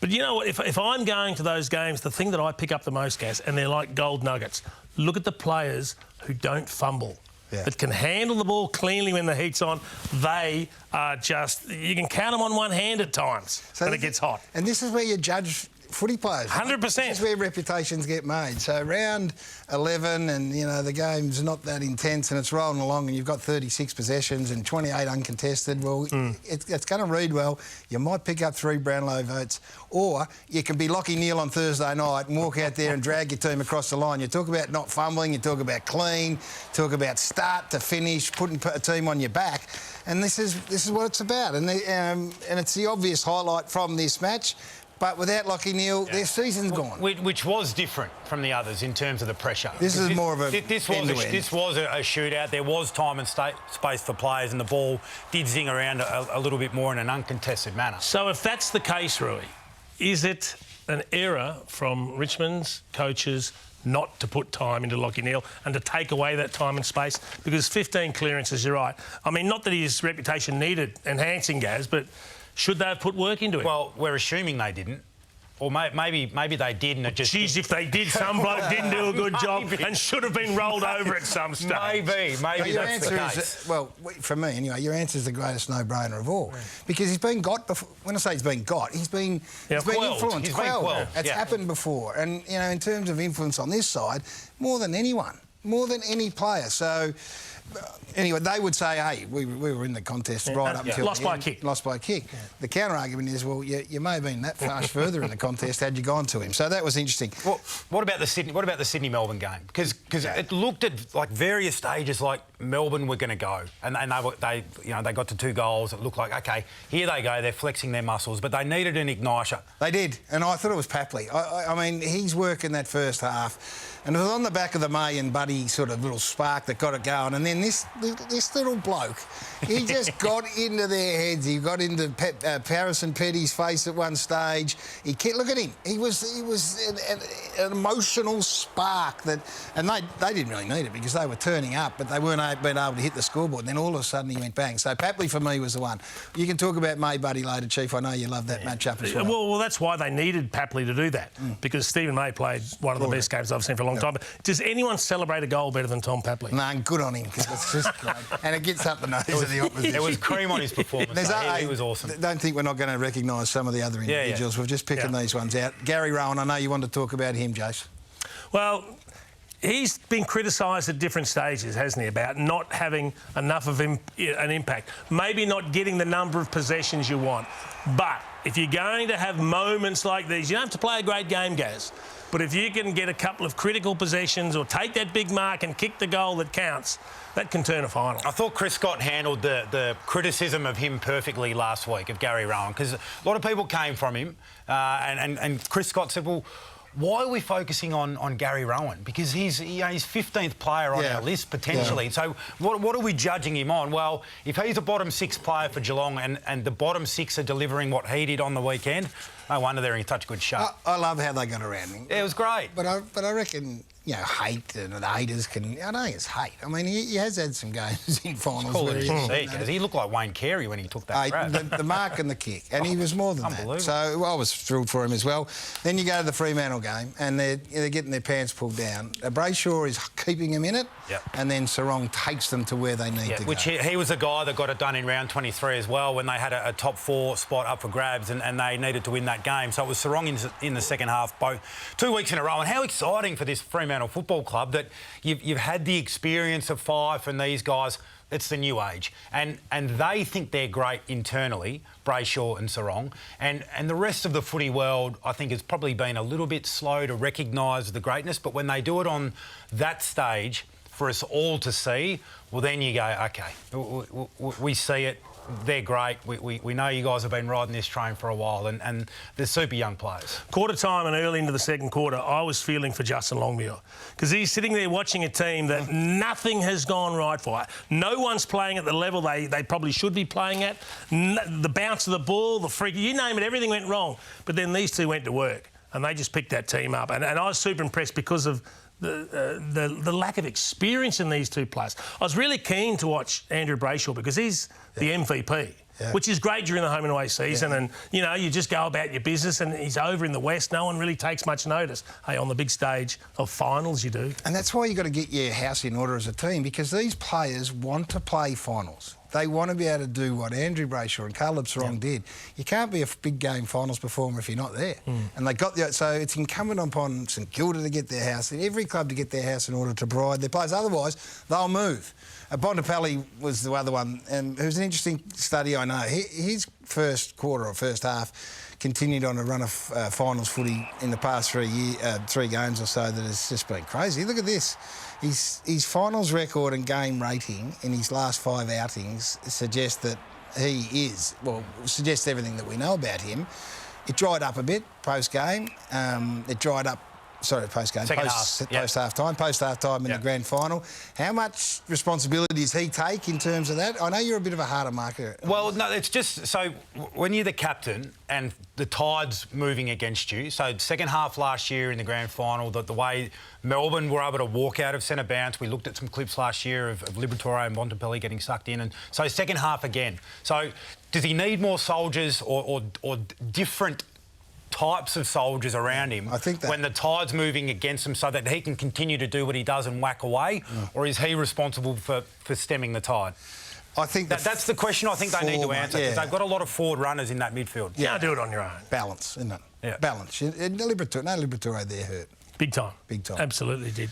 But you know what? If I'm going to those games, the thing that I pick up the most, Gaz, and they're like gold nuggets, look at the players who don't fumble. Yeah. That can handle the ball cleanly when the heat's on. They are just... You can count them on one hand at times when it gets hot. And this is where you judge footy players. 100%. This is where reputations get made. So round 11 and, you know, the game's not that intense and it's rolling along and you've got 36 possessions and 28 uncontested. Well, it's going to read well. You might pick up 3 Brownlow votes, or you can be Lachie Neale on Thursday night and walk out there and drag your team across the line. You talk about not fumbling, you talk about clean, talk about start to finish, putting a team on your back. And this is what it's about. And it's the obvious highlight from this match. But without Lachie Neale, their season's gone. Which was different from the others in terms of the pressure. This is more of a This was a shootout. There was time and space for players, and the ball did zing around a little bit more in an uncontested manner. So if that's the case, Rui, is it an error from Richmond's coaches not to put time into Lachie Neale and to take away that time and space? Because 15 clearances, you're right. I mean, not that his reputation needed enhancing, Gaz, but should they have put work into it? Well, we're assuming they didn't. Or maybe they did and it just... Geez, if they did, some bloke didn't do a good job and should have been rolled over at some stage. Maybe that's the case. Well, for me anyway, your answer is the greatest no-brainer of all. Because he's been got before. When I say he's been got, he's been influenced. He's been quelled. It's happened before. And, you know, in terms of influence on this side, more than anyone, more than any player. So... Anyway, they would say, hey, we were in the contest right up until lost by a kick. Lost by a kick. Yeah. The counter-argument is, well, you may have been that much further in the contest had you gone to him. So that was interesting. Well, what about the Sydney-Melbourne game? Because it looked at like various stages like Melbourne were going to go, and they got to 2 goals. It looked like, OK, here they go, they're flexing their muscles, but they needed an igniter. They did, and I thought it was Papley. I mean, he's working that first half, and it was on the back of the May and Buddy sort of little spark that got it going, and then this little bloke, he just got into their heads. He got into Harrison Petty's face at one stage. Look at him. He was an emotional spark that, and they didn't really need it because they were turning up, but they weren't being able to hit the scoreboard. And then all of a sudden he went bang. So Papley for me was the one. You can talk about May Buddy later, Chief. I know you love that match-up as well. Well, that's why they needed Papley to do that because Stephen May played one of the best games I've seen for a long time. But does anyone celebrate a goal better than Tom Papley? No, good on him because it's just great. And it gets up the nose of the opposition. There was cream on his performance. He was awesome. Don't think we're not going to recognise some of the other individuals. We're just picking these ones out. Gary Rohan, I know you want to talk about him, Jace. Well, he's been criticised at different stages, hasn't he, about not having enough of an impact. Maybe not getting the number of possessions you want. But if you're going to have moments like these, you don't have to play a great game, Gaz. But if you can get a couple of critical possessions or take that big mark and kick the goal that counts, that can turn a final. I thought Chris Scott handled the criticism of him perfectly last week, of Gary Rohan, because a lot of people came from him and Chris Scott said, well, why are we focusing on Gary Rohan? Because he's 15th player on our list, potentially. So what are we judging him on? Well, if he's a bottom 6 player for Geelong and the bottom 6 are delivering what he did on the weekend, no wonder they're in such good shape. I love how they got around him. Yeah, it was great. But I reckon, you know, hate and the haters can... I don't think it's hate. I mean, he has had some games in finals where he looked like Wayne Carey when he took that grab. The mark and the kick, and he was more than that. So I was thrilled for him as well. Then you go to the Fremantle game, and they're getting their pants pulled down. Brayshaw is keeping them in it, and then Sarong takes them to where they need to go. Which he was the guy that got it done in round 23 as well, when they had a top 4 spot up for grabs, and they needed to win that game. So it was Sarong in the second half, both 2 weeks in a row. And how exciting for this Fremantle Football Club that you've had the experience of Fife and these guys. It's the new age, and they think they're great internally, Brayshaw and Sarong, and the rest of the footy world, I think, has probably been a little bit slow to recognise the greatness. But when they do it on that stage for us all to see, well, then you go, OK, we see it. They're great. We know you guys have been riding this train for a while, and they're super young players. Quarter time and early into the second quarter, I was feeling for Justin Longmuir because he's sitting there watching a team that nothing has gone right for. No one's playing at the level they probably should be playing at. The bounce of the ball, the freak, you name it, everything went wrong. But then these two went to work and they just picked that team up. And I was super impressed because of the lack of experience in these two players. I was really keen to watch Andrew Brayshaw because he's the MVP. which is great during the home and away season. And, you know, you just go about your business and he's over in the West. No one really takes much notice. Hey, on the big stage of finals, you do. And that's why you've got to get your house in order as a team, because these players want to play finals. They want to be able to do what Andrew Brayshaw and Caleb Sarong did. You can't be a big game finals performer if you're not there. And they got the... So it's incumbent upon St Kilda to get their house, and every club to get their house in order to provide their players. Otherwise, they'll move. Papley was the other one, and it was an interesting study, I know. His first quarter or first half continued on a run of finals footy in the past 3 games or so that has just been crazy. Look at this. His finals record and game rating in his last 5 outings suggests that suggests everything that we know about him. It dried up a bit post-game. It dried up... Sorry, post-game. Post-half-time. Post-half-time in the grand final. How much responsibility does he take in terms of that? I know you're a bit of a harder marker. Well, no, it's just... So, when you're the captain and the tide's moving against you, so second half last year in the grand final, the way Melbourne were able to walk out of centre bounce, we looked at some clips last year of Liberatore and Bontempelli getting sucked in, and so second half again. So, does he need more soldiers or different types of soldiers around him when the tide's moving against him so that he can continue to do what he does and whack away? Or is he responsible for stemming the tide? I think that's the question I think they need to answer, because they've got a lot of forward runners in that midfield. You can't do it on your own. Balance, isn't it? Yeah. Balance. No Liberatore there hurt. Big time. Big time. Absolutely did.